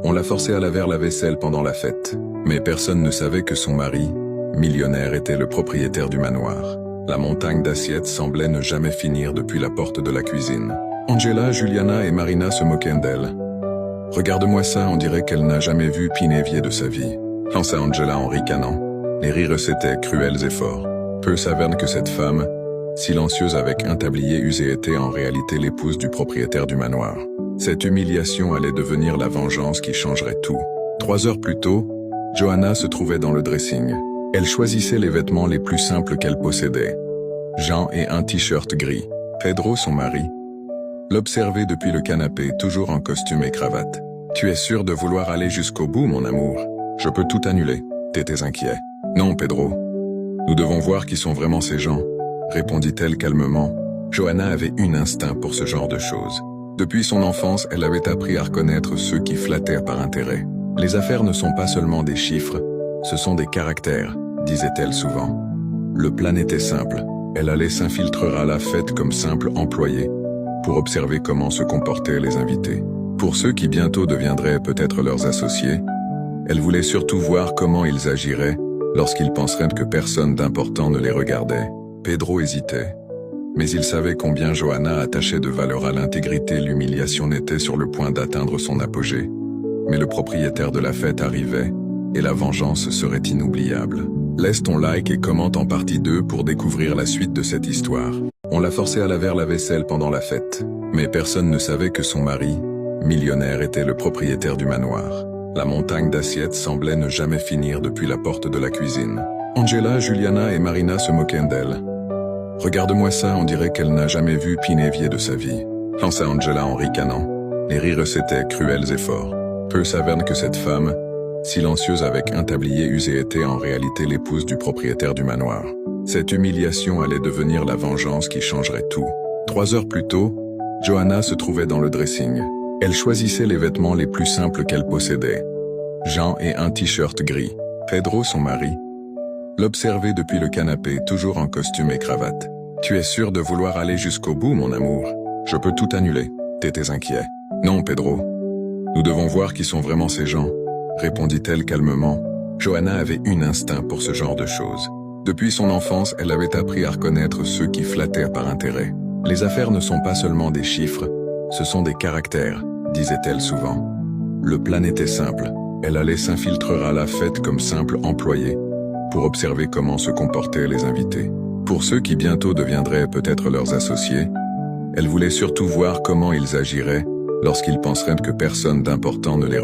On l'a forcée à laver la vaisselle pendant la fête. Mais personne ne savait que son mari, millionnaire, était le propriétaire du manoir. La montagne d'assiettes semblait ne jamais finir depuis la porte de la cuisine. Angela, Juliana et Marina se moquaient d'elle. « Regarde-moi ça, on dirait qu'elle n'a jamais vu Pinévier de sa vie », lança Angela en ricanant. Les rires étaient cruels et forts. Peu savaient que cette femme, silencieuse avec un tablier usé, était en réalité l'épouse du propriétaire du manoir. Cette humiliation allait devenir la vengeance qui changerait tout. 3 heures plus tôt, Johanna se trouvait dans le dressing. Elle choisissait les vêtements les plus simples qu'elle possédait. Jean et un t-shirt gris. Pedro, son mari, l'observait depuis le canapé, toujours en costume et cravate. « Tu es sûr de vouloir aller jusqu'au bout, mon amour? Je peux tout annuler. » T'étais inquiet. « Non, Pedro. Nous devons voir qui sont vraiment ces gens, » répondit-elle calmement. Johanna avait un instinct pour ce genre de choses. Depuis son enfance, elle avait appris à reconnaître ceux qui flattèrent par intérêt. « Les affaires ne sont pas seulement des chiffres, ce sont des caractères, » disait-elle souvent. Le plan était simple. Elle allait s'infiltrer à la fête comme simple employée pour observer comment se comportaient les invités. Pour ceux qui bientôt deviendraient peut-être leurs associés, elle voulait surtout voir comment ils agiraient lorsqu'ils penseraient que personne d'important ne les regardait. Pedro hésitait, mais il savait combien Johanna attachait de valeur à l'intégrité. L'humiliation n'était sur le point d'atteindre son apogée. Mais le propriétaire de la fête arrivait, et la vengeance serait inoubliable. Laisse ton like et commente en partie 2 pour découvrir la suite de cette histoire. On l'a forcée à laver la vaisselle pendant la fête. Mais personne ne savait que son mari, millionnaire, était le propriétaire du manoir. La montagne d'assiettes semblait ne jamais finir depuis la porte de la cuisine. Angela, Juliana et Marina se moquaient d'elle. « Regarde-moi ça, on dirait qu'elle n'a jamais vu Pinévier de sa vie, » lança Angela en ricanant. Les rires étaient cruels et forts. Peu savaient que cette femme, silencieuse avec un tablier usé, était en réalité l'épouse du propriétaire du manoir. Cette humiliation allait devenir la vengeance qui changerait tout. 3 heures plus tôt, Johanna se trouvait dans le dressing. Elle choisissait les vêtements les plus simples qu'elle possédait. Jean et un t-shirt gris. Pedro, son mari, l'observait depuis le canapé, toujours en costume et cravate. « Tu es sûr de vouloir aller jusqu'au bout, mon amour? Je peux tout annuler. » T'étais inquiet. « Non, Pedro. Nous devons voir qui sont vraiment ces gens, » répondit-elle calmement. Johanna avait un instinct pour ce genre de choses. Depuis son enfance, elle avait appris à reconnaître ceux qui flattèrent par intérêt. « Les affaires ne sont pas seulement des chiffres, ce sont des caractères, » disait-elle souvent. Le plan était simple. Elle allait s'infiltrer à la fête comme simple employée pour observer comment se comportaient les invités. Pour ceux qui bientôt deviendraient peut-être leurs associés, elle voulait surtout voir comment ils agiraient lorsqu'ils penseraient que personne d'important ne les regardait.